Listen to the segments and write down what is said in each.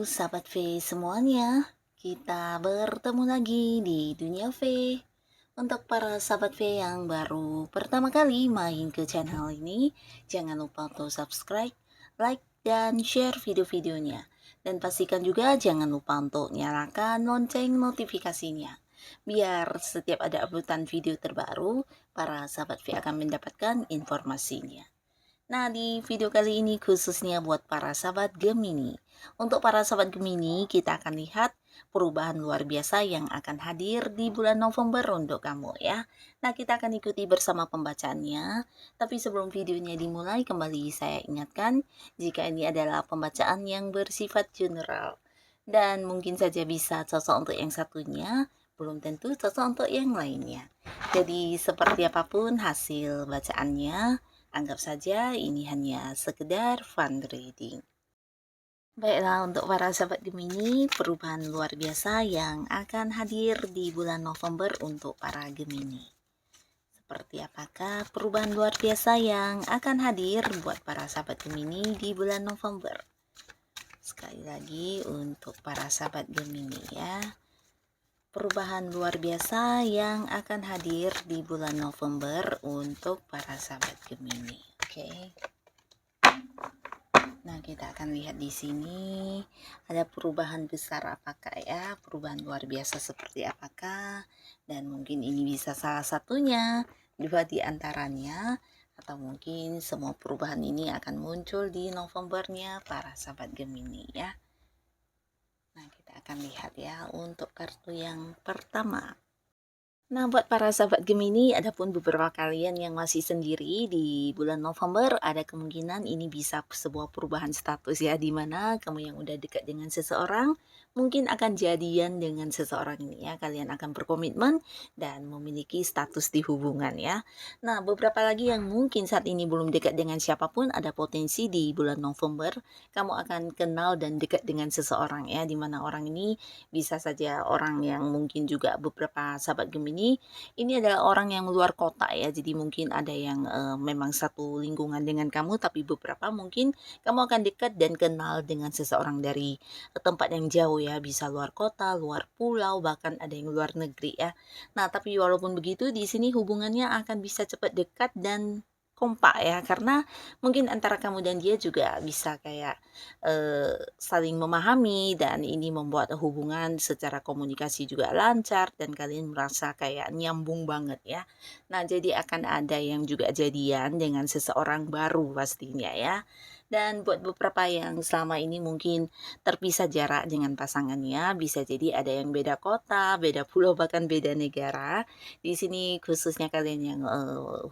sahabat V semuanya, kita bertemu lagi di dunia V. Untuk para sahabat V yang baru pertama kali main ke channel ini, jangan lupa untuk subscribe, like, dan share video-videonya. Dan pastikan juga jangan lupa untuk nyalakan lonceng notifikasinya. Biar setiap ada uploadan video terbaru, para sahabat V akan mendapatkan informasinya. Nah, di video kali ini khususnya buat para sahabat Gemini. Untuk para sahabat Gemini, kita akan lihat perubahan luar biasa yang akan hadir di bulan November untuk kamu ya. Nah, kita akan ikuti bersama pembacaannya. Tapi sebelum videonya dimulai, kembali saya ingatkan jika ini adalah pembacaan yang bersifat general. Dan mungkin saja bisa cocok untuk yang satunya, belum tentu cocok untuk yang lainnya. Jadi seperti apapun hasil bacaannya, anggap saja ini hanya sekedar fun reading. Baiklah, untuk para sahabat Gemini, perubahan luar biasa yang akan hadir di bulan November untuk para Gemini. Seperti apakah perubahan luar biasa yang akan hadir buat para sahabat Gemini di bulan November? Sekali lagi untuk para sahabat Gemini ya. Perubahan luar biasa yang akan hadir di bulan November untuk para sahabat Gemini. Oke. Nah, kita akan lihat di sini ada perubahan besar apakah ya, perubahan luar biasa seperti apakah, dan mungkin ini bisa salah satunya, dua di antaranya, atau mungkin semua perubahan ini akan muncul di Novembernya para sahabat Gemini ya. Nah, kita akan lihat ya untuk kartu yang pertama. Nah, buat para sahabat Gemini, adapun beberapa kalian yang masih sendiri di bulan November, ada kemungkinan ini bisa sebuah perubahan status ya, di mana kamu yang udah dekat dengan seseorang, mungkin akan jadian dengan seseorang ini ya, kalian akan berkomitmen dan memiliki status di hubungan ya. Nah, beberapa lagi yang mungkin saat ini belum dekat dengan siapapun, ada potensi di bulan November, kamu akan kenal dan dekat dengan seseorang ya, di mana orang ini bisa saja orang yang mungkin juga beberapa sahabat Gemini ini adalah orang yang luar kota ya, jadi mungkin ada yang memang satu lingkungan dengan kamu, tapi beberapa mungkin kamu akan dekat dan kenal dengan seseorang dari tempat yang jauh ya, bisa luar kota, luar pulau, bahkan ada yang luar negeri ya. Nah, tapi walaupun begitu di sini hubungannya akan bisa cepat dekat dan kompak ya, karena mungkin antara kamu dan dia juga bisa kayak saling memahami, dan ini membuat hubungan secara komunikasi juga lancar dan kalian merasa kayak nyambung banget ya. Nah, jadi akan ada yang juga jadian dengan seseorang baru pastinya ya. Dan buat beberapa yang selama ini mungkin terpisah jarak dengan pasangannya, bisa jadi ada yang beda kota, beda pulau, bahkan beda negara. Di sini khususnya kalian yang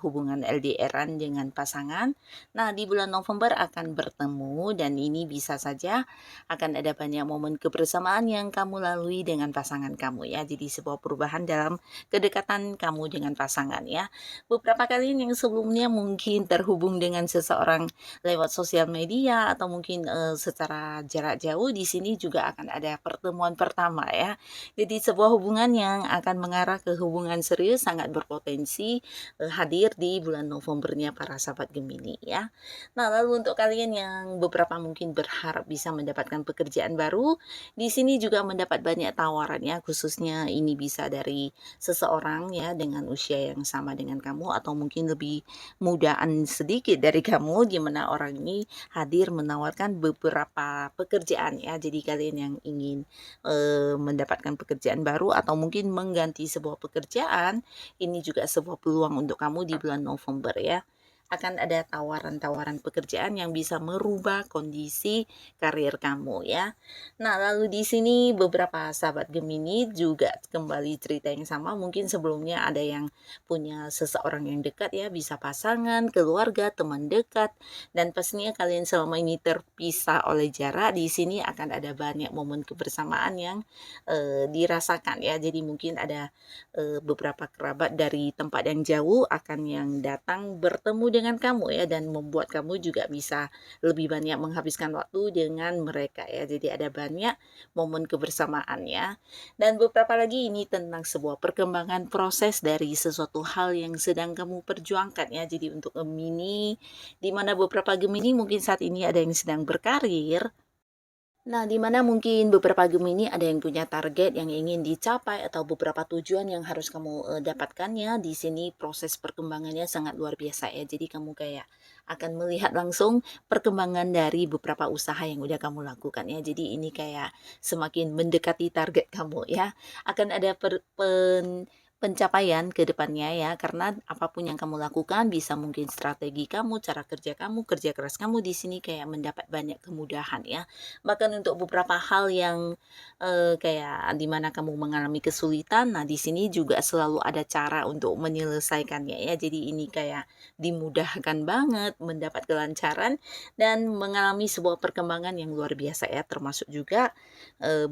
hubungan LDRan dengan pasangan. Nah, di bulan November akan bertemu, dan ini bisa saja akan ada banyak momen kebersamaan yang kamu lalui dengan pasangan kamu ya. Jadi sebuah perubahan dalam kedekatan kamu dengan pasangan ya. Beberapa kalian yang sebelumnya mungkin terhubung dengan seseorang lewat sosial media atau mungkin secara jarak jauh, di sini juga akan ada pertemuan pertama ya. Jadi sebuah hubungan yang akan mengarah ke hubungan serius sangat berpotensi hadir di bulan Novembernya para sahabat Gemini ya. Nah, lalu untuk kalian yang beberapa mungkin berharap bisa mendapatkan pekerjaan baru, di sini juga mendapat banyak tawaran ya, khususnya ini bisa dari seseorang ya dengan usia yang sama dengan kamu atau mungkin lebih mudaan sedikit dari kamu, di mana orang ini hadir menawarkan beberapa pekerjaan ya. Jadi kalian yang ingin mendapatkan pekerjaan baru atau mungkin mengganti sebuah pekerjaan, ini juga sebuah peluang untuk kamu di bulan November ya. Akan ada tawaran-tawaran pekerjaan yang bisa merubah kondisi karir kamu ya. Nah, lalu di sini beberapa sahabat Gemini juga kembali cerita yang sama, mungkin sebelumnya ada yang punya seseorang yang dekat ya, bisa pasangan, keluarga, teman dekat, dan pastinya kalian selama ini terpisah oleh jarak, di sini akan ada banyak momen kebersamaan yang dirasakan ya. Jadi mungkin ada beberapa kerabat dari tempat yang jauh akan yang datang bertemu dengan kamu ya, dan membuat kamu juga bisa lebih banyak menghabiskan waktu dengan mereka ya. Jadi ada banyak momen kebersamaan ya. Dan beberapa lagi ini tentang sebuah perkembangan proses dari sesuatu hal yang sedang kamu perjuangkan ya. Jadi untuk Gemini, di mana beberapa Gemini mungkin saat ini ada yang sedang berkarir, Nah, di mana mungkin beberapa Gemini ada yang punya target yang ingin dicapai atau beberapa tujuan yang harus kamu dapatkan ya. Di sini proses perkembangannya sangat luar biasa ya. Jadi kamu kayak akan melihat langsung perkembangan dari beberapa usaha yang udah kamu lakukan ya. Jadi ini kayak semakin mendekati target kamu ya. Akan ada pencapaian ke depannya ya, karena apapun yang kamu lakukan bisa mungkin strategi kamu, cara kerja kamu, kerja keras kamu di sini kayak mendapat banyak kemudahan ya. Bahkan untuk beberapa hal yang, kayak di mana kamu mengalami kesulitan, nah di sini juga selalu ada cara untuk menyelesaikannya ya. Jadi ini kayak dimudahkan banget, mendapat kelancaran dan mengalami sebuah perkembangan yang luar biasa ya. Termasuk juga,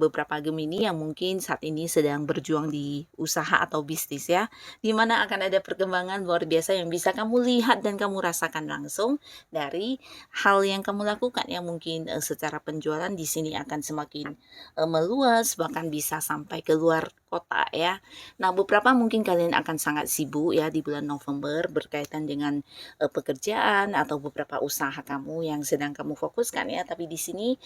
beberapa Gemini yang mungkin saat ini sedang berjuang di usaha atau bisnis ya, di mana akan ada perkembangan luar biasa yang bisa kamu lihat dan kamu rasakan langsung dari hal yang kamu lakukan yang mungkin secara penjualan di sini akan semakin meluas bahkan bisa sampai ke luar kota ya. Nah, beberapa mungkin kalian akan sangat sibuk ya di bulan November berkaitan dengan pekerjaan atau beberapa usaha kamu yang sedang kamu fokuskan ya. Tapi di sini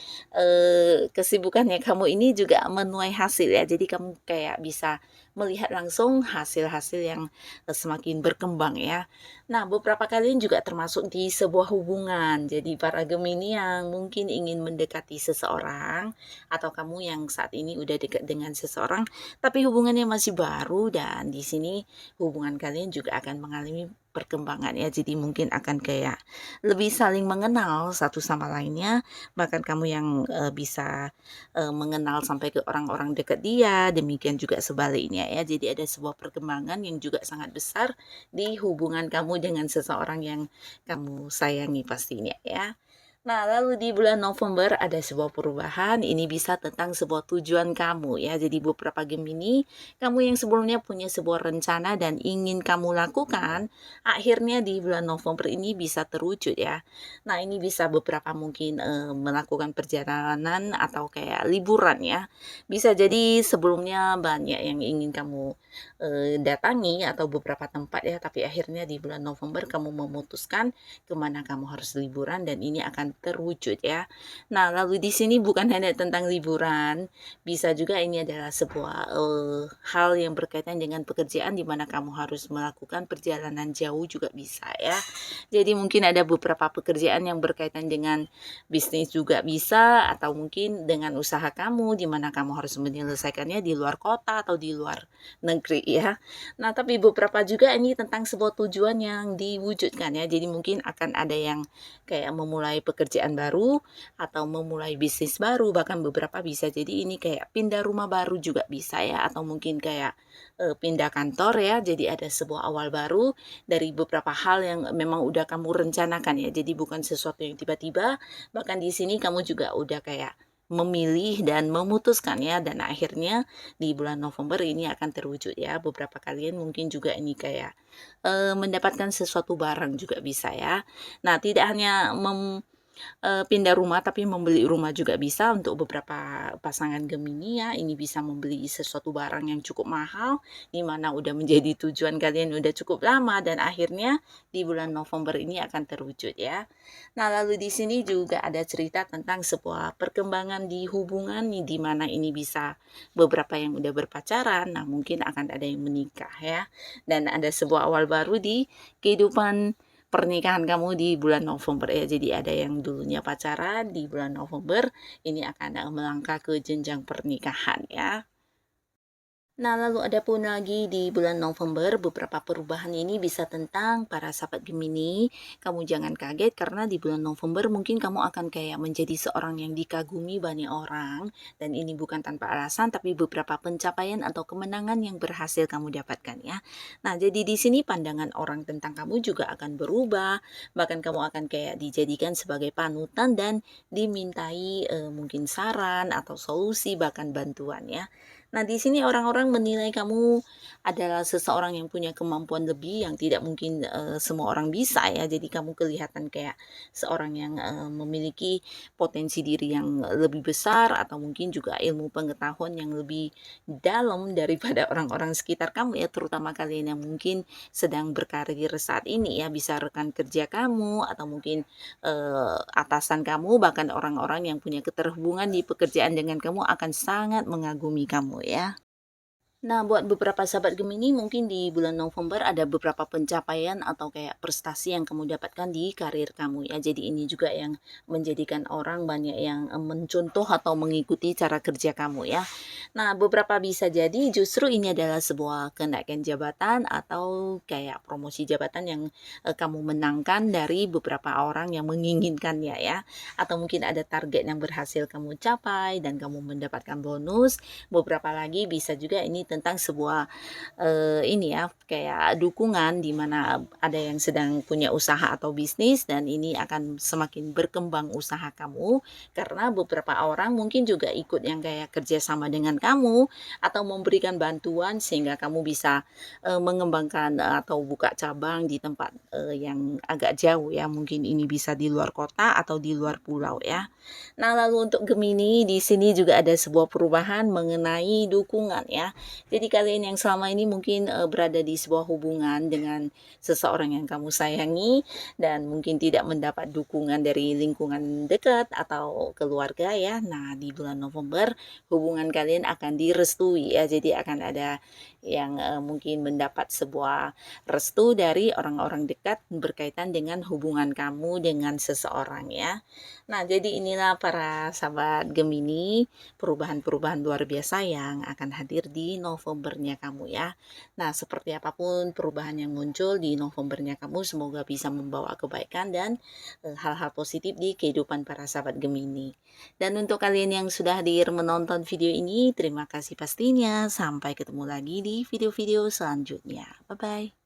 kesibukannya kamu ini juga menuai hasil ya. Jadi kamu kayak bisa melihat langsung hasil-hasil yang semakin berkembang ya. Nah, beberapa kalian juga termasuk di sebuah hubungan. Jadi para Gemini yang mungkin ingin mendekati seseorang atau kamu yang saat ini udah dekat dengan seseorang tapi hubungannya masih baru dan di sini hubungan kalian juga akan mengalami perkembangan ya. Jadi mungkin akan kayak lebih saling mengenal satu sama lainnya. Bahkan kamu yang bisa mengenal sampai ke orang-orang dekat dia, demikian juga sebaliknya ya. Jadi ada sebuah perkembangan yang juga sangat besar di hubungan kamu dengan seseorang yang kamu sayangi pastinya ya. Nah, lalu di bulan November ada sebuah perubahan, ini bisa tentang sebuah tujuan kamu ya. Jadi beberapa Gemini, kamu yang sebelumnya punya sebuah rencana dan ingin kamu lakukan, akhirnya di bulan November ini bisa terwujud ya. Nah, ini bisa beberapa mungkin melakukan perjalanan atau kayak liburan ya. Bisa jadi sebelumnya banyak yang ingin kamu datangi atau beberapa tempat ya, tapi akhirnya di bulan November kamu memutuskan kemana kamu harus liburan dan ini akan terwujud ya. Nah, lalu di sini bukan hanya tentang liburan, bisa juga ini adalah sebuah hal yang berkaitan dengan pekerjaan di mana kamu harus melakukan perjalanan jauh juga bisa ya. Jadi mungkin ada beberapa pekerjaan yang berkaitan dengan bisnis juga bisa atau mungkin dengan usaha kamu di mana kamu harus menyelesaikannya di luar kota atau di luar negeri ya. Nah, tapi beberapa juga ini tentang sebuah tujuan yang diwujudkan ya. Jadi mungkin akan ada yang kayak memulai pekerjaan baru atau memulai bisnis baru, bahkan beberapa bisa jadi ini kayak pindah rumah baru juga bisa ya atau mungkin kayak pindah kantor ya. Jadi ada sebuah awal baru dari beberapa hal yang memang udah kamu rencanakan ya. Jadi bukan sesuatu yang tiba-tiba, bahkan di sini kamu juga udah kayak memilih dan memutuskan ya dan akhirnya di bulan November ini akan terwujud ya. Beberapa kalian mungkin juga ini kayak mendapatkan sesuatu barang juga bisa ya. Nah, tidak hanya pindah rumah tapi membeli rumah juga bisa untuk beberapa pasangan Gemini ya. Ini bisa membeli sesuatu barang yang cukup mahal di mana udah menjadi tujuan kalian udah cukup lama dan akhirnya di bulan November ini akan terwujud ya. Nah, lalu di sini juga ada cerita tentang sebuah perkembangan di hubungan nih di mana ini bisa beberapa yang udah berpacaran, nah mungkin akan ada yang menikah ya. Dan ada sebuah awal baru di kehidupan pernikahan kamu di bulan November ya. Jadi ada yang dulunya pacaran di bulan November ini akan melangkah ke jenjang pernikahan ya. Nah, lalu ada pun lagi di bulan November beberapa perubahan ini bisa tentang para sahabat Gemini. Kamu jangan kaget karena di bulan November mungkin kamu akan kayak menjadi seorang yang dikagumi banyak orang dan ini bukan tanpa alasan tapi beberapa pencapaian atau kemenangan yang berhasil kamu dapatkan ya. Nah, jadi di sini pandangan orang tentang kamu juga akan berubah, bahkan kamu akan kayak dijadikan sebagai panutan dan dimintai mungkin saran atau solusi bahkan bantuan ya. Nah, di sini orang-orang menilai kamu adalah seseorang yang punya kemampuan lebih yang tidak mungkin, semua orang bisa ya. Jadi kamu kelihatan kayak seorang yang, memiliki potensi diri yang lebih besar atau mungkin juga ilmu pengetahuan yang lebih dalam daripada orang-orang sekitar kamu ya, terutama kalian yang mungkin sedang berkarir saat ini ya, bisa rekan kerja kamu atau mungkin, atasan kamu, bahkan orang-orang yang punya keterhubungan di pekerjaan dengan kamu akan sangat mengagumi kamu ya. Nah, buat beberapa sahabat Gemini, mungkin di bulan November ada beberapa pencapaian atau kayak prestasi yang kamu dapatkan di karir kamu ya. Jadi ini juga yang menjadikan orang banyak yang mencontoh atau mengikuti cara kerja kamu ya. Nah, beberapa bisa jadi justru ini adalah sebuah kenaikan jabatan atau kayak promosi jabatan yang kamu menangkan dari beberapa orang yang menginginkannya ya. Atau mungkin ada target yang berhasil kamu capai dan kamu mendapatkan bonus. Beberapa lagi bisa juga ini tentang sebuah, ini ya, kayak dukungan di mana ada yang sedang punya usaha atau bisnis dan ini akan semakin berkembang usaha kamu, karena beberapa orang mungkin juga ikut yang kayak kerjasama dengan kamu atau memberikan bantuan sehingga kamu bisa, mengembangkan, atau buka cabang di tempat, yang agak jauh ya, mungkin ini bisa di luar kota atau di luar pulau ya. Nah, lalu untuk Gemini, di sini juga ada sebuah perubahan mengenai dukungan ya. Jadi kalian yang selama ini mungkin berada di sebuah hubungan dengan seseorang yang kamu sayangi dan mungkin tidak mendapat dukungan dari lingkungan dekat atau keluarga ya. Nah, di bulan November hubungan kalian akan direstui ya. Jadi akan ada yang mungkin mendapat sebuah restu dari orang-orang dekat berkaitan dengan hubungan kamu dengan seseorang ya. Nah, jadi inilah para sahabat Gemini, perubahan-perubahan luar biasa yang akan hadir di Novembernya kamu ya. Nah, seperti apapun perubahan yang muncul di Novembernya kamu, semoga bisa membawa kebaikan dan hal-hal positif di kehidupan para sahabat Gemini. Dan untuk kalian yang sudah hadir menonton video ini, terima kasih pastinya. Sampai ketemu lagi di video-video selanjutnya. Bye-bye.